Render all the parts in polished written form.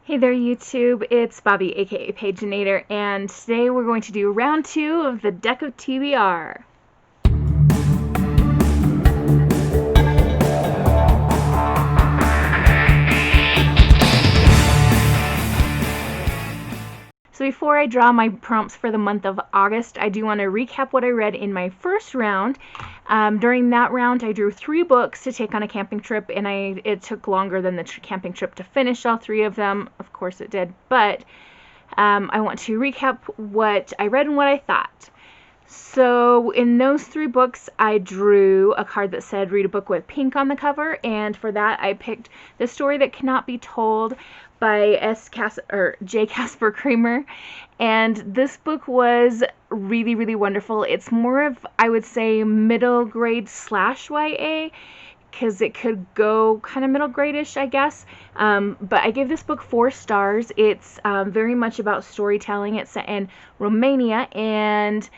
Hey there, YouTube. It's Bobi, aka Paginator, and today we're going to do round 2 of the deck of TBR. So before I draw my prompts for the month of August, I do want to recap what I read in my first round. During that round, I drew 3 books to take on a camping trip, and it took longer than the camping trip to finish all 3 of them. Of course it did, but I want to recap what I read and what I thought. So in those 3 books, I drew a card that said read a book with pink on the cover, and for that I picked The Story That Cannot Be Told by J. Casper Kramer. And this book was really, really wonderful. It's more of, I would say, middle grade / YA, because it could go kind of middle grade-ish, I guess. But I gave this book 4 stars. It's very much about storytelling. It's set in Romania, and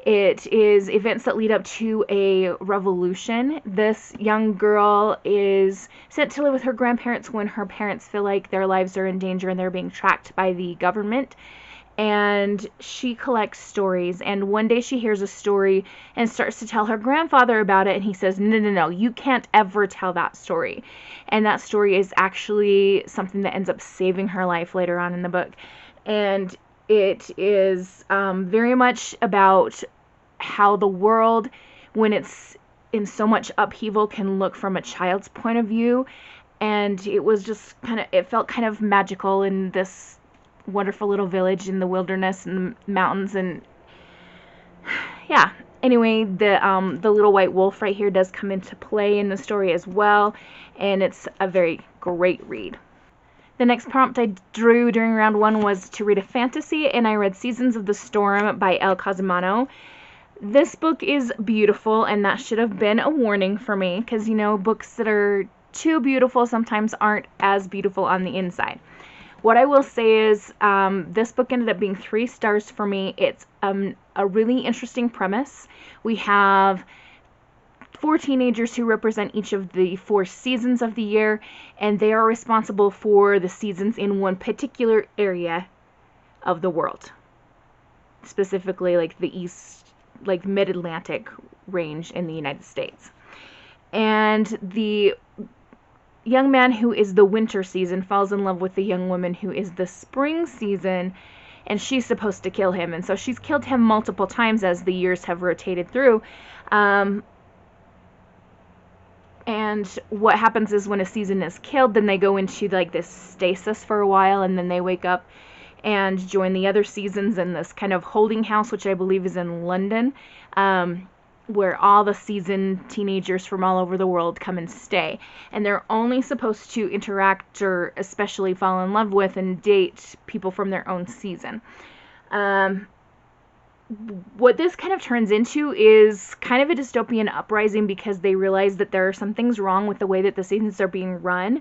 it is events that lead up to a revolution. This young girl is sent to live with her grandparents when her parents feel like their lives are in danger and they're being tracked by the government. And she collects stories, and one day she hears a story and starts to tell her grandfather about it, and he says, no, you can't ever tell that story. And that story is actually something that ends up saving her life later on in the book. And it is very much about how the world, when it's in so much upheaval, can look from a child's point of view. And it was just it felt kind of magical in this wonderful little village in the wilderness and the mountains. And yeah, anyway, the little white wolf right here does come into play in the story as well, and it's a very great read. The next prompt I drew during round 1 was to read a fantasy, and I read Seasons of the Storm by Casmano. This book is beautiful, and that should have been a warning for me, because, you know, books that are too beautiful sometimes aren't as beautiful on the inside. What I will say is this book ended up being 3 stars for me. It's a really interesting premise. We have 4 teenagers who represent each of the 4 seasons of the year, and they are responsible for the seasons in one particular area of the world, specifically like the east, like mid-Atlantic range in the United States. And the young man who is the winter season falls in love with the young woman who is the spring season, and she's supposed to kill him, and so she's killed him multiple times as the years have rotated through. And what happens is when a season is killed, then they go into like this stasis for a while, and then they wake up and join the other seasons in this kind of holding house, which I believe is in London, where all the season teenagers from all over the world come and stay. And they're only supposed to interact or especially fall in love with and date people from their own season. What this kind of turns into is kind of a dystopian uprising, because they realize that there are some things wrong with the way that the seasons are being run,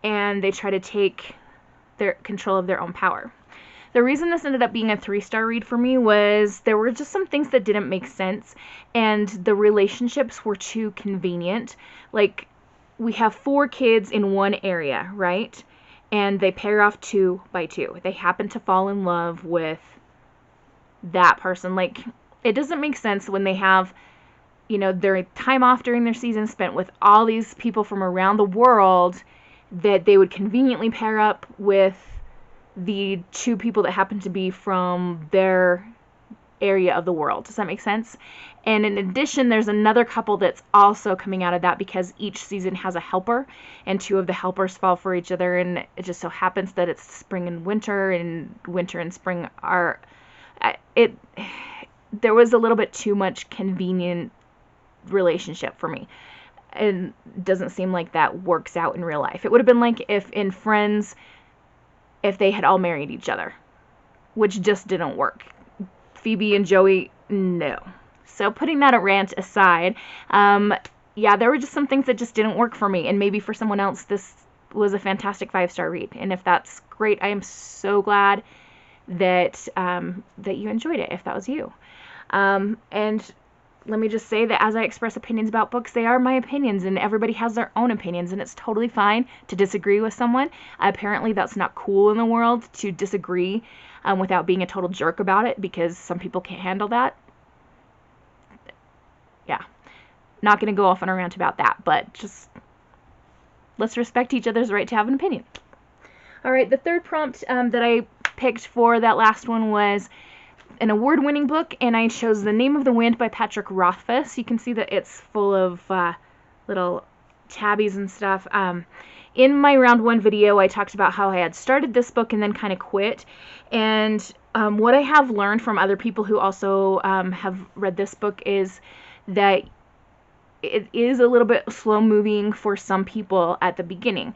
and they try to take their control of their own power. The reason this ended up being a 3-star read for me was there were just some things that didn't make sense, and the relationships were too convenient. Like, we have 4 kids in one area, right? And they pair off 2 by 2. They happen to fall in love with that person. Like, it doesn't make sense when they have, you know, their time off during their season spent with all these people from around the world, that they would conveniently pair up with the 2 people that happen to be from their area of the world. Does that make sense? And in addition, there's another couple that's also coming out of that, because each season has a helper, and 2 of the helpers fall for each other, and it just so happens that it's spring and winter and spring are there was a little bit too much convenient relationship for me. And it doesn't seem like that works out in real life. It would have been like if in Friends, if they had all married each other, which just didn't work. Phoebe and Joey, no. So putting that rant aside, yeah, there were just some things that just didn't work for me, and maybe for someone else this was a fantastic 5-star read. And if that's great, I am so glad that that you enjoyed it, if that was you. And let me just say that as I express opinions about books, they are my opinions, and everybody has their own opinions, and it's totally fine to disagree with someone. Apparently that's not cool in the world, to disagree without being a total jerk about it, because some people can't handle that. Yeah, not going to go off on a rant about that, but just let's respect each other's right to have an opinion. All right, the third prompt that I picked for that last one was an award-winning book, and I chose The Name of the Wind by Patrick Rothfuss. You can see that it's full of little tabbies and stuff. In my round one video, I talked about how I had started this book and then kind of quit. And what I have learned from other people who also have read this book is that it is a little bit slow-moving for some people at the beginning.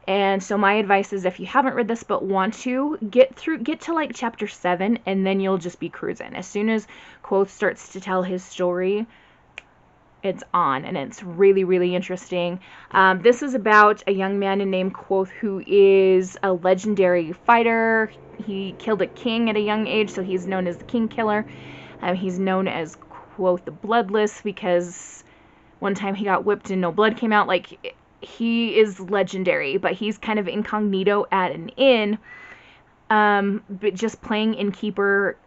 And so my advice is, if you haven't read this but want to, get to like chapter 7, and then you'll just be cruising. As soon as Quoth starts to tell his story, it's on, and it's really, really interesting. This is about a young man named Quoth who is a legendary fighter. He killed a king at a young age, so he's known as the King Killer. He's known as Quoth the Bloodless because one time he got whipped and no blood came out. Like, he is legendary, but he's kind of incognito at an inn, but just playing innkeeper,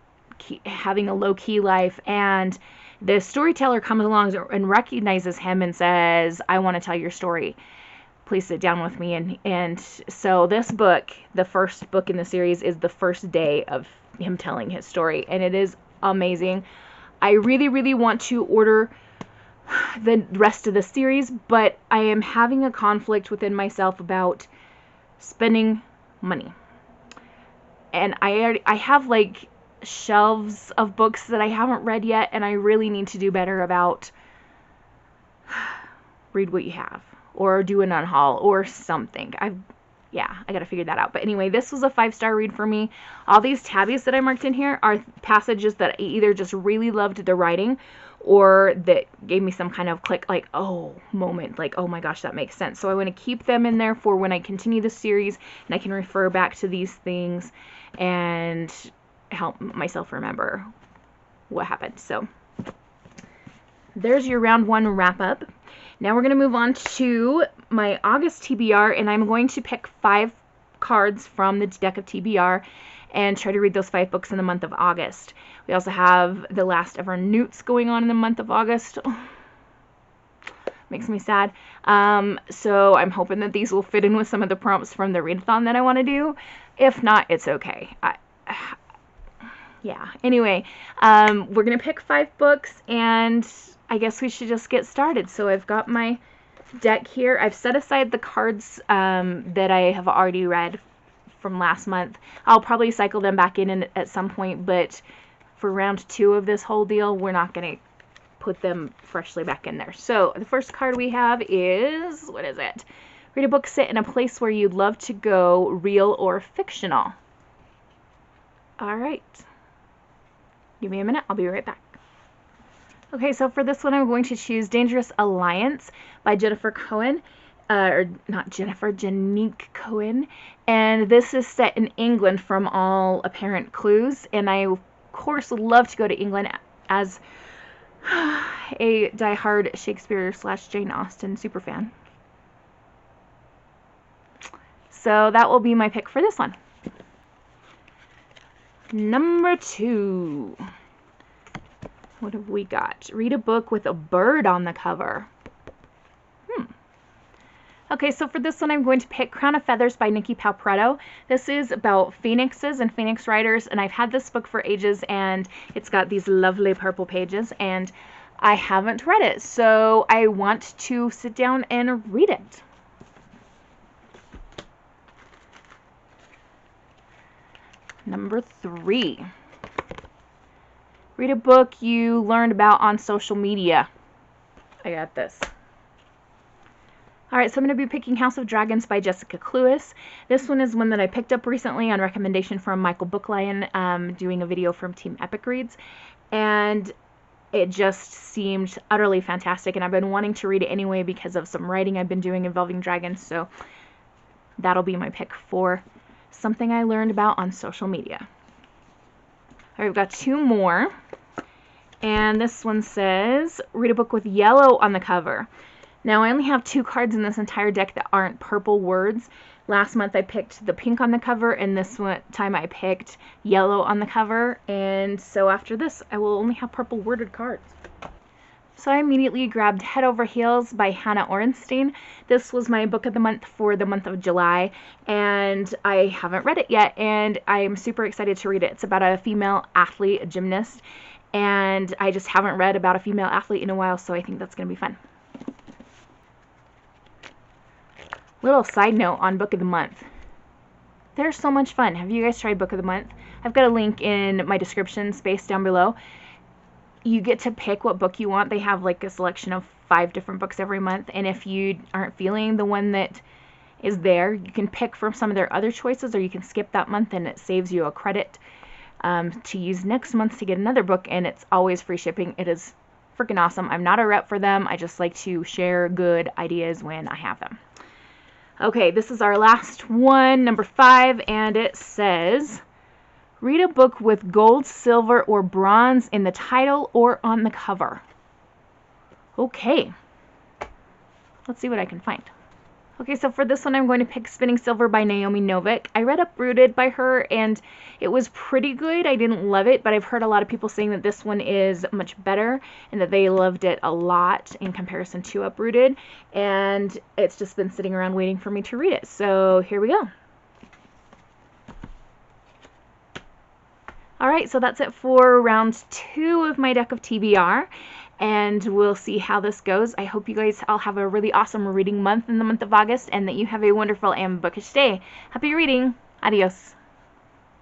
having a low-key life, and the storyteller comes along and recognizes him and says, I want to tell your story. Please sit down with me. And so this book, the first book in the series, is the first day of him telling his story, and it is amazing. I really, really want to order the rest of the series, but I am having a conflict within myself about spending money. And I have like shelves of books that I haven't read yet, and I really need to do better about read what you have, or do an unhaul or something. I gotta figure that out. But anyway, this was a 5-star read for me. All these tabbies that I marked in here are passages that I either just really loved the writing, or that gave me some kind of click, like, oh, moment, like, oh my gosh, that makes sense. So I want to keep them in there for when I continue the series, and I can refer back to these things and help myself remember what happened. So there's your round one wrap up. Now we're going to move on to my August TBR, and I'm going to pick 5 cards from the deck of TBR and try to read those 5 books in the month of August. We also have The Last of Our Newts going on in the month of August. Oh, makes me sad. So I'm hoping that these will fit in with some of the prompts from the readathon that I want to do. If not, it's okay. Yeah. Anyway, we're going to pick 5 books, and I guess we should just get started. So I've got my deck here. I've set aside the cards that I have already read from last month. I'll probably cycle them back in at some point, but for round 2 of this whole deal, we're not going to put them freshly back in there. So the first card we have is, what is it? Read a book set in a place where you'd love to go, real or fictional. All right. Give me a minute. I'll be right back. Okay, so for this one, I'm going to choose Dangerous Alliance by Jennifer Cohen. Or not Jennifer, Janique Cohen. And this is set in England from all apparent clues. And I, of course, would love to go to England as a diehard Shakespeare / Jane Austen superfan. So that will be my pick for this one. Number 2. What have we got? Read a book with a bird on the cover. Okay, so for this one, I'm going to pick Crown of Feathers by Nikki Palpretto. This is about phoenixes and phoenix riders, and I've had this book for ages, and it's got these lovely purple pages, and I haven't read it, so I want to sit down and read it. Number 3. Read a book you learned about on social media. I got this. Alright, so I'm going to be picking House of Dragons by Jessica Cluess. This one is one that I picked up recently on recommendation from Michael Booklion, doing a video from Team Epic Reads. And it just seemed utterly fantastic, and I've been wanting to read it anyway because of some writing I've been doing involving dragons, so that'll be my pick for something I learned about on social media. Alright, we've got 2 more. And this one says, read a book with yellow on the cover. Now, I only have 2 cards in this entire deck that aren't purple words. Last month I picked the pink on the cover, and this time I picked yellow on the cover. And so after this, I will only have purple worded cards. So I immediately grabbed Head Over Heels by Hannah Orenstein. This was my book of the month for the month of July, and I haven't read it yet, and I'm super excited to read it. It's about a female athlete, a gymnast, and I just haven't read about a female athlete in a while, so I think that's going to be fun. Little side note on Book of the Month. They're so much fun. Have you guys tried Book of the Month? I've got a link in my description space down below. You get to pick what book you want. They have like a selection of 5 different books every month, and if you aren't feeling the one that is there, you can pick from some of their other choices, or you can skip that month and it saves you a credit to use next month to get another book, and it's always free shipping. It is freaking awesome. I'm not a rep for them. I just like to share good ideas when I have them. Okay, this is our last one, number 5, and it says, read a book with gold, silver, or bronze in the title or on the cover. Okay, let's see what I can find. Okay, so for this one, I'm going to pick Spinning Silver by Naomi Novik. I read Uprooted by her, and it was pretty good. I didn't love it, but I've heard a lot of people saying that this one is much better and that they loved it a lot in comparison to Uprooted, and it's just been sitting around waiting for me to read it. So here we go. Alright, so that's it for round 2 of my deck of TBR, and we'll see how this goes. I hope you guys all have a really awesome reading month in the month of August, and that you have a wonderful and bookish day. Happy reading! Adios!